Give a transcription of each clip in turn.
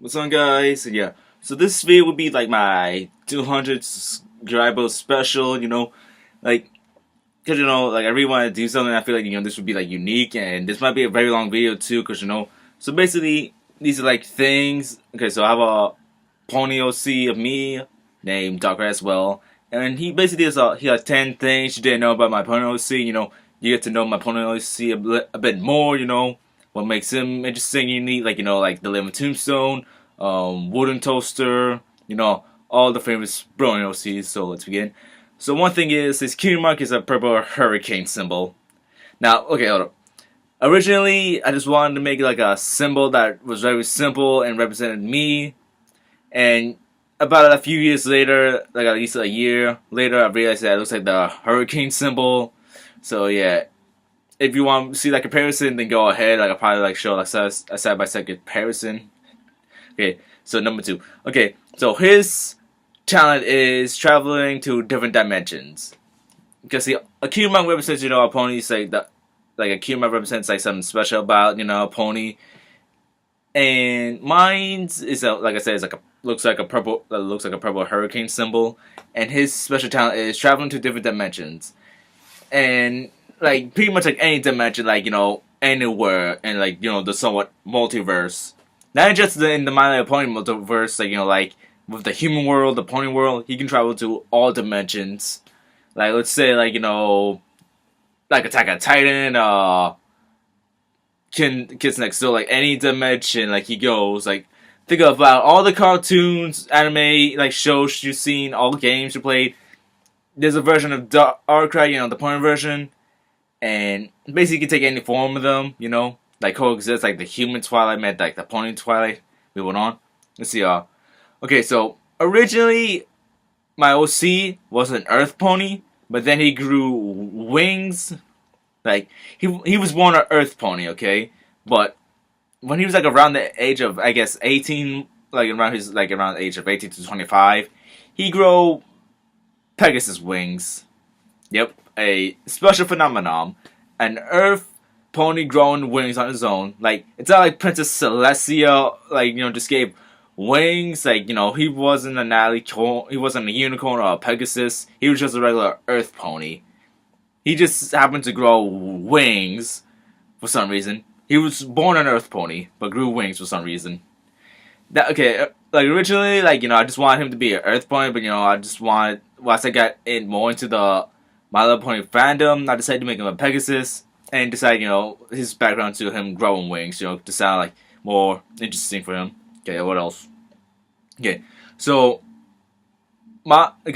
What's on, guys? Yeah, so this video would be like my 200 subscriber special, like, cause like I really want to do something. I feel like this would be like unique, and this might be a very long video too, cause So basically, these are like things. Okay, so I have a pony OC of me named Dr. Aswell, and he basically he has 10 things you didn't know about my pony OC. You get to know my pony OC a bit more. What makes him interesting, unique, like like the living tombstone, wooden toaster, all the famous Brony OCs. So let's begin. So one thing is his key mark is a purple hurricane symbol. Now, okay, hold up. Originally, I just wanted to make like a symbol that was very simple and represented me. And about a few years later, like at least a year later, I realized that it looks like the hurricane symbol. So yeah, if you want to see that comparison, then go ahead. Like I'll probably like show like a side by side comparison. Okay, so number 2. Okay, so his talent is traveling to different dimensions. Because the Akuma represents a pony's like Akuma represents like something special about a pony. And mine's is like I said, is like looks like a purple hurricane symbol. And his special talent is traveling to different dimensions. And like pretty much like any dimension, like anywhere, and like the somewhat multiverse. Not just in the My Little Pony multiverse, like with the human world, the pony world, he can travel to all dimensions. Like let's say like Attack on Titan, Kids Next Door, like any dimension, like he goes. Like think about all the cartoons, anime, like shows you've seen, all games you played. There's a version of Darkrai, the pony version. And basically, you can take any form of them, like coexist, like the human Twilight met like the pony Twilight. We went on. Let's see, okay, so originally my OC was an Earth pony, but then he grew wings. Like he was born an Earth pony, okay, but when he was like around the age of 18, around the age of 18 to 25, he grew Pegasus wings. Yep, a special phenomenon. An Earth pony growing wings on his own. Like it's not like Princess Celestia, just gave wings. Like he wasn't an he wasn't a unicorn or a Pegasus. He was just a regular Earth pony. He just happened to grow wings for some reason. He was born an Earth pony, but grew wings for some reason. Like originally, I just wanted him to be an Earth pony, but I just wanted once I got in more into the My Little Pony fandom, I decided to make him a Pegasus, and decided, his background to him growing wings, to sound like more interesting for him. Okay, what else? Okay, so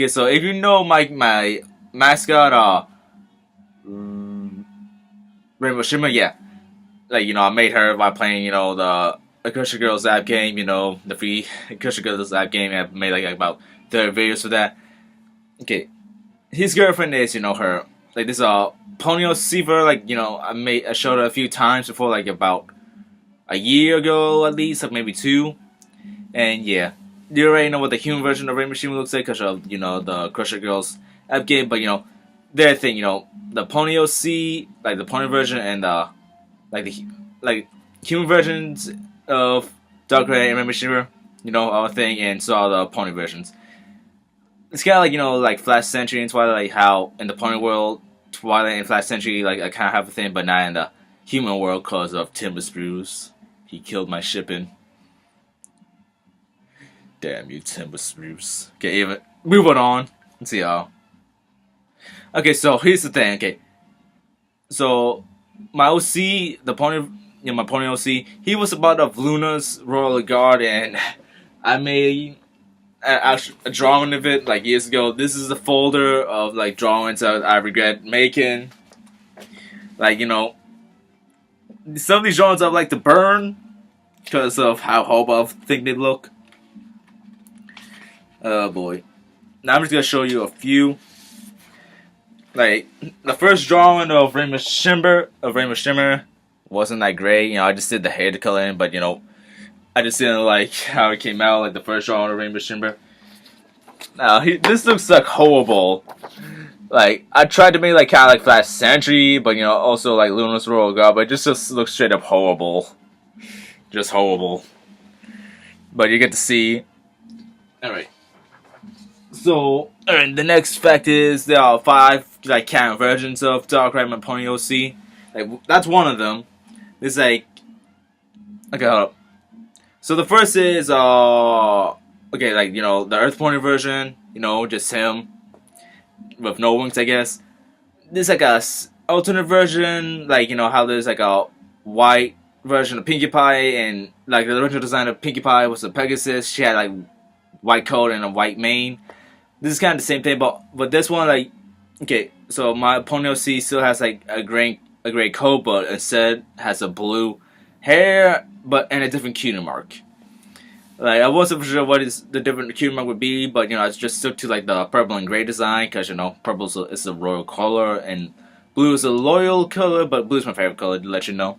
so if you know my mascot, Rainbow Shimmer, yeah, I made her by playing, the Akasha Girls app game, the free Akasha Girls app game. I made like about 30 videos for that. Okay, his girlfriend is, her. Like this Ponyo Seaver, I showed her a few times before, like about a year ago at least, like maybe 2. And yeah, you already know what the human version of Rainbow Shimmer looks like because of the Crusher Girls app game. But their thing, the Pony OC, like the pony version, and the human versions of Darkrai and Rainbow Shimmer, our thing, and saw the pony versions. It's kind of like Flash Sentry and Twilight, like how in the pony world, Twilight and Flash Sentry, like I kind of have a thing, but not in the human world because of Timber Spruce. He killed my shipping. Damn you, Timber Spruce. Okay, even moving on. Let's see y'all. Okay, so here's the thing. Okay, so my OC, the pony, my pony OC, he was a part of Luna's Royal Guard, and I made a drawing of it like years ago. This is a folder of like drawings that I regret making. Like some of these drawings I'd like to burn because of how horrible I think they look. Oh boy. Now I'm just gonna show you a few. Like the first drawing of Rainbow Shimmer wasn't that great. I just did the hair coloring, but I just didn't like how it came out, like the first drawing of Rainbow Shimmer. Now, this looks like horrible. Like, I tried to make like kind of like Flash Sentry, but also like Luna's Royal Guard, but it just looks straight up horrible. Just horrible. but you get to see. All right. So, and the next fact is there are 5 like canon versions of Darkrai and Pony OC. Like that's one of them. It's like okay, hold up. So the first is okay, like you know the Earth Pony version. You know, just him with no wings, I guess. There's like a alternate version, like you know how there's like a white version of Pinkie Pie, and like the original design of Pinkie Pie was a Pegasus. She had like white coat and a white mane. This is kind of the same thing, but this one like okay, so my Pony OC still has like a gray coat, but instead has a blue hair, but and a different cutie mark. Like I wasn't for sure what is the different cutie mark would be, but you know I just stuck to like the purple and gray design because you know purple is a royal color and blue is a loyal color, but blue is my favorite color to let you know.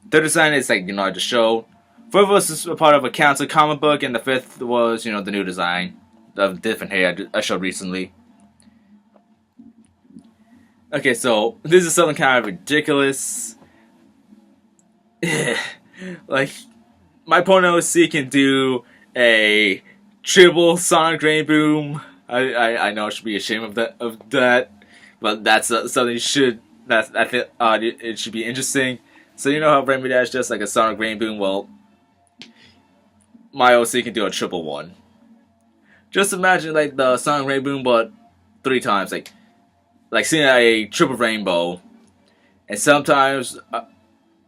Third design is like you know I just showed. Fourth was a part of a council comic book, and the fifth was you know the new design of different hair I showed recently. Okay, so this is something kind of ridiculous. Like, my Pony OC can do a triple Sonic Rainboom. I know I should be ashamed of that, but that's something you should. I think it should be interesting. So you know how Rainbow Dash does like a Sonic Rainboom? Well, my OC can do a triple one. Just imagine like the Sonic Rainboom, but 3 times, like seeing a triple rainbow. And sometimes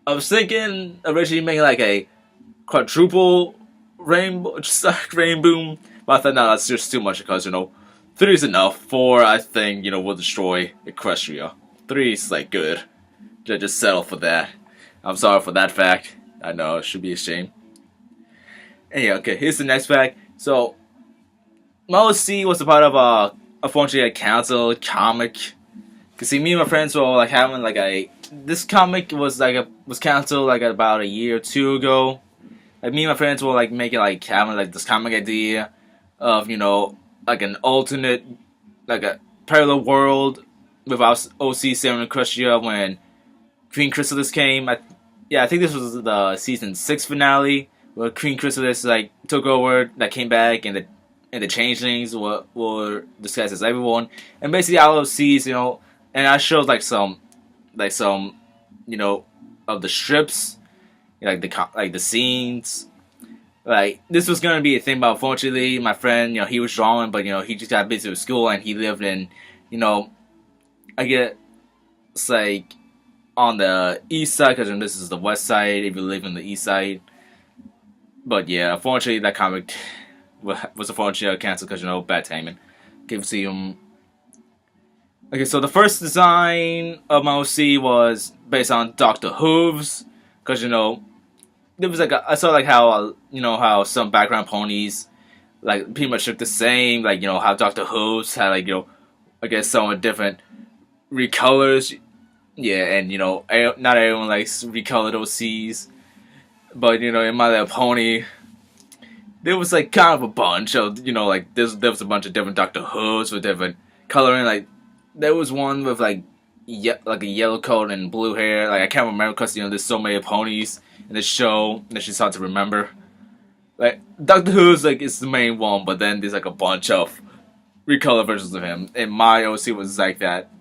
I was thinking originally making like a quadruple rainbow, Sonic Rainboom, but I thought no, that's just too much because you know 3 is enough. 4 I think you know will destroy Equestria. 3 is like good. Just settle for that. I'm sorry for that fact. I know it should be a shame. Anyway, okay, here's the next fact. So my OC was a part of unfortunately a council comic. Cause see, me and my friends were like having like this comic was canceled like about a year or 2 ago. Like me and my friends were like making like having like this comic idea of you know like an alternate like a parallel world with our OC Sarah and Crushia when Queen Chrysalis came. I think this was the season 6 finale where Queen Chrysalis like took over, that came back, and the changelings were disguised as everyone, and basically all OCs, you know, and I showed like some, you know, of the strips, like the scenes. Like this was gonna be a thing, but unfortunately, my friend, you know, he was drawing, but you know, he just got busy with school, and he lived in, you know, I get it's like on the east side, because this is the west side if you live in the east side. But yeah, unfortunately, that comic was unfortunately canceled because you know bad timing. Okay, see Okay, so the first design of my OC was based on Dr. Hooves, because you know there was like I saw like how you know how some background ponies like pretty much look the same, like you know how Dr. Hooves had like you know I guess some different recolors. Yeah, and you know not everyone likes recolored OCs, but you know in My Little Pony there was like kind of a bunch of you know like there was a bunch of different Dr. Hooves with different coloring. Like there was one with like a yellow coat and blue hair. Like I can't remember because you know there's so many ponies in the show that she's hard to remember. Like Dr. Who's like is the main one, but then there's like a bunch of recolored versions of him. And my OC was like that.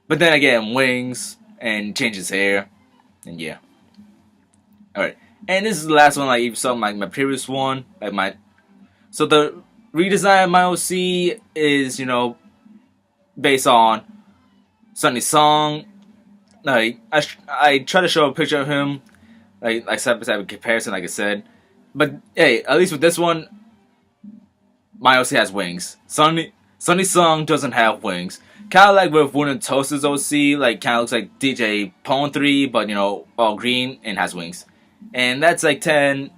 But then again, wings and change his hair, and yeah. All right, and this is the last one. Like you saw my previous one, like so the redesign of my OC is you know based on Sunny Song. Like I try to show a picture of him, like side by side comparison, like I said. But hey, at least with this one, my OC has wings. Sunny Song doesn't have wings. Kind of like with Wooden Toast's OC, like kind of looks like DJ Pwn 3, but you know, all green and has wings. And that's like 10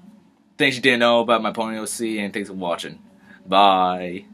things you didn't know about my Pony OC, and thanks for watching. Bye.